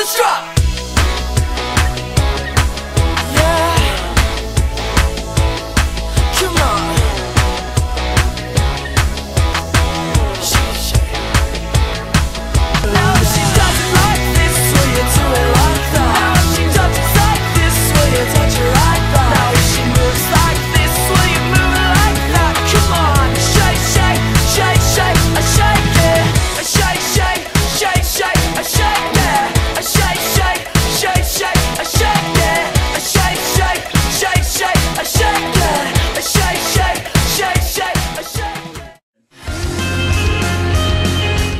let's drop. Yeah. Come on. Now she doesn't like this, will you do it like that? Now she doesn't like this, will you touch her like that? Now she moves like this, will you move it like that? Come on, shake, shake, shake, shake, I shake it. I shake, shake, shake, shake, I shake it. I shake, shake, shake, shake, I shake it. I shake, shake, shake, shake, I shake it. I shake, shake, shake, shake, I shake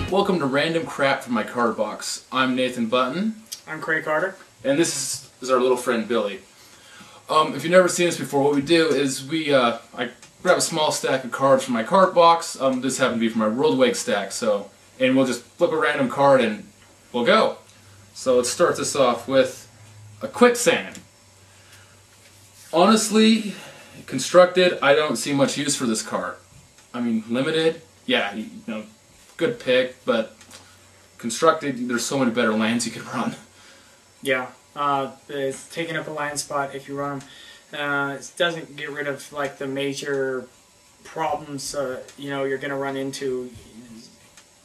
it. Welcome to Random Crap from my card box. I'm Nathan Button. I'm Kreigh Carter. And this is our little friend Billy. If you've never seen this before, what we do is I grab a small stack of cards from my card box. This happened to be from my Worldwake stack, and we'll just flip a random card and we'll go. So let's start this off with a quicksand. Honestly, constructed, I don't see much use for this card. I mean, limited, yeah, you know, good pick, but constructed, there's so many better lands you could run. Yeah, it's taking up a land spot if you run them. It doesn't get rid of like the major problems you know you're gonna run into.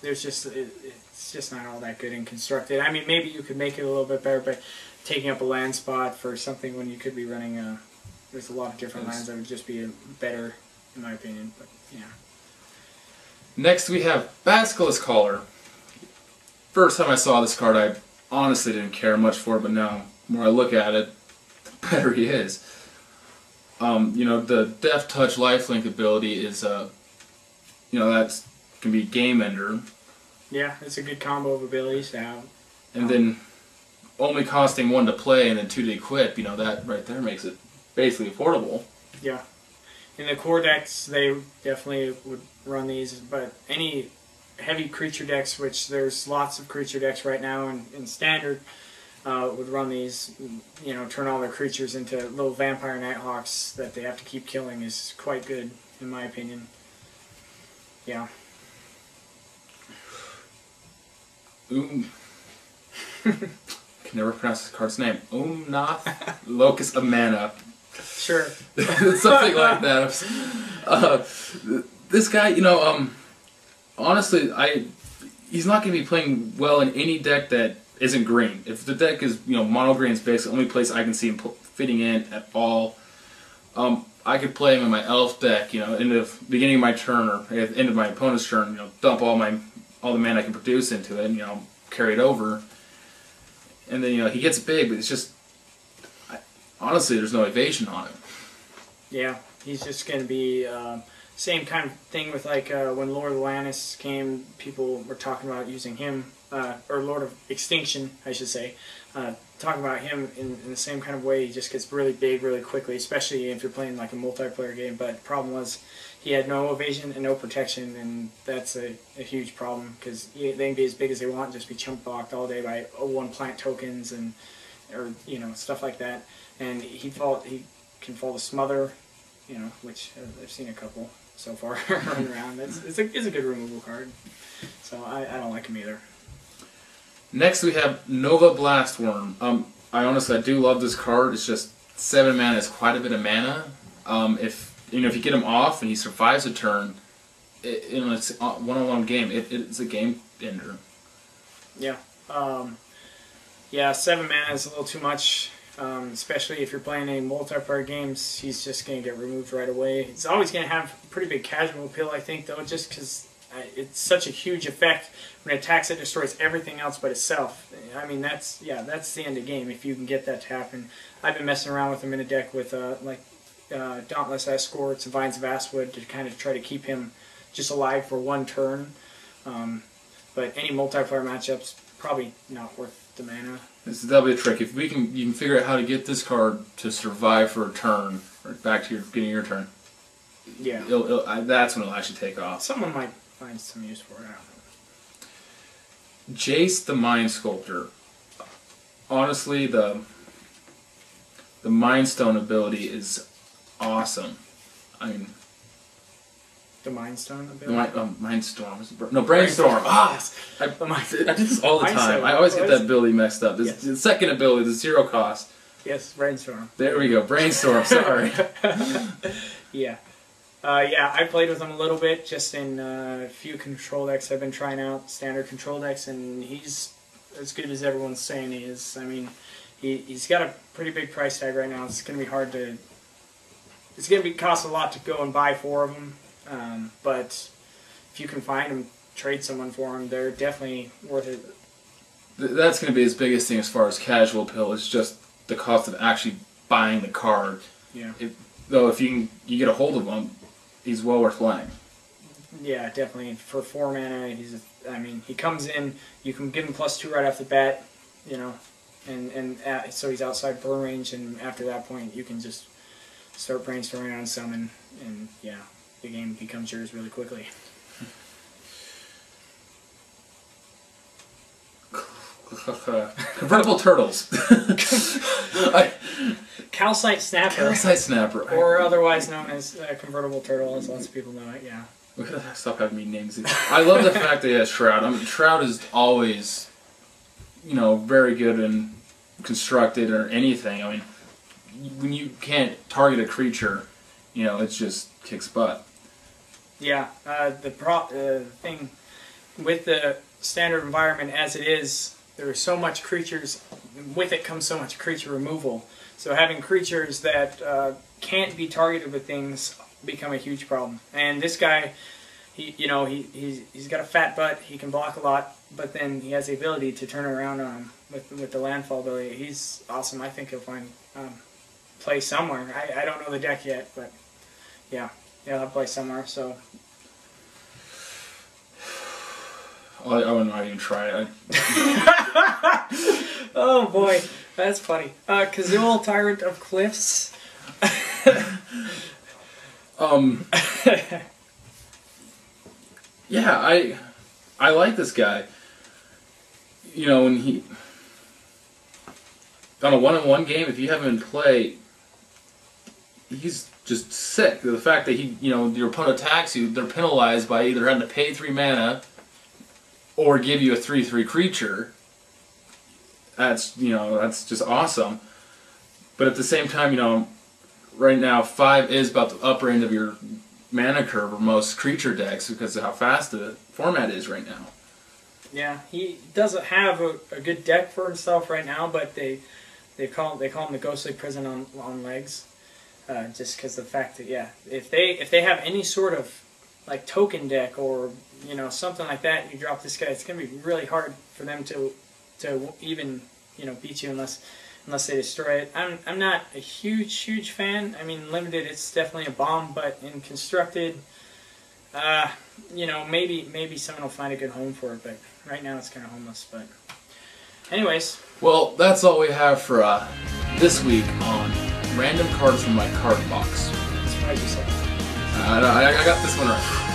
There's just it's just not all that good in constructed. I mean, maybe you could make it a little bit better, but taking up a land spot for something when you could be running there's a lot of different lands that would just be better in my opinion. But yeah. Next we have Basilisk Caller. First time I saw this card, I honestly didn't care much for it, but now the more I look at it, the better he is. You know, the Death Touch Lifelink ability is, you know, that can be game ender. Yeah, it's a good combo of abilities to have. And then only costing 1 to play and then 2 to equip, you know, that right there makes it basically affordable. Yeah. In the core decks, they definitely would run these, but any heavy creature decks, which there's lots of creature decks right now in Standard, would run these, you know, turn all their creatures into little vampire nighthawks that they have to keep killing is quite good, in my opinion. Yeah. Can never pronounce this card's name. Umnath Locus of Mana. Sure. Something like that. This guy, you know, honestly, he's not going to be playing well in any deck that isn't green. If the deck is, you know, mono green is basically the only place I can see him fitting in at all. I could play him in my elf deck, you know, in the beginning of my turn or at the end of my opponent's turn, you know, dump all the mana I can produce into it, and, you know, carry it over. And then, you know, he gets big, but it's just, honestly, there's no evasion on him. Yeah, he's just going to be same kind of thing with like when Lord of Atlantis came, people were talking about using him, or Lord of Extinction, I should say, talking about him in the same kind of way. He just gets really big really quickly, especially if you're playing like a multiplayer game. But the problem was he had no evasion and no protection, and that's a huge problem because they can be as big as they want, just be chump blocked all day by 1 plant tokens and or you know stuff like that. And he can fall to Smother, you know, which I've seen a couple so far running around. It's a good removal card, so I don't like him either. Next we have Nova Blastworm. I do love this card. It's just 7 mana is quite a bit of mana. If you get him off and he survives a turn, you know, it's a one-on-one game. It's a game ender. Yeah. Yeah, 7 mana is a little too much. Especially if you're playing any multiplayer games, he's just going to get removed right away. It's always going to have pretty big casual appeal, I think, though, just because it's such a huge effect. When it attacks, it destroys everything else but itself. I mean, that's the end of the game if you can get that to happen. I've been messing around with him in a deck with Dauntless Escorts and Vines of Astwood to kind of try to keep him just alive for 1 turn. But any multiplayer matchups, probably not worth the mana. That'll be a trick. If you can figure out how to get this card to survive for a turn, or back to your beginning of your turn. Yeah, that's when it'll actually take off. Someone might find some use for it. I don't know. Jace the Mind Sculptor. Honestly, the Mind Stone ability is awesome. I mean, The Mindstorm The ability? Mindstorm. No, Brainstorm. I did this all the time. I always get that ability mixed up. This, The second ability, the 0 cost. Yes, Brainstorm. There we go, Brainstorm, sorry. Yeah. Yeah, I played with him a little bit, just in a few control decks I've been trying out, standard control decks, and he's as good as everyone's saying he is. I mean, he's got a pretty big price tag right now. It's going to be hard to... It's going to cost a lot to go and buy 4 of them, but if you can find them, trade someone for them, they're definitely worth it. That's going to be his biggest thing as far as casual appeal, is just the cost of actually buying the card. Yeah. Though if you get a hold of him, he's well worth playing. Yeah, definitely. For 4 mana, I mean, he comes in, you can give him +2 right off the bat, you know, and so he's outside burn range, and after that point, you can just start brainstorming on summon, and yeah, the game becomes yours really quickly. Convertible turtles. Calcite Snapper. Calcite Snapper. Or otherwise known as Convertible Turtle, as lots of people know it, yeah. We gotta stop having me names. I love the fact that he has Shroud. I mean, Shroud is always, you know, very good and constructed or anything. I mean, when you can't target a creature, you know, it just kicks butt. Yeah, the thing with the standard environment as it is, there are so much creatures, with it comes so much creature removal. So having creatures that can't be targeted with things become a huge problem. And this guy, he's got a fat butt, he can block a lot, but then he has the ability to turn around on him with the landfall ability. He's awesome. I think he'll find play somewhere. I don't know the deck yet, but yeah, he'll have play somewhere. So I wouldn't even try it. Oh boy, that's funny. Kazul, Tyrant of Cliffs. Yeah, I like this guy. You know, when he on a 1-on-1 game, if you have him in play, he's just sick. The fact that your opponent attacks you, they're penalized by either having to pay 3 mana or give you a 3/3 creature. That's just awesome. But at the same time, right now 5 is about the upper end of your mana curve for most creature decks because of how fast the format is right now. Yeah, he doesn't have a good deck for himself right now, but they call him the Ghostly Prison on legs, just because of the fact that if they have any sort of like token deck or something like that, you drop this guy, it's gonna be really hard for them to even beat you unless they destroy it. I'm not a huge fan. I mean, limited, it's definitely a bomb, but in constructed, maybe someone will find a good home for it. But right now, it's kind of homeless. But anyways, well, that's all we have for this week on random cards from my card box. that's what I just said. I got this one right.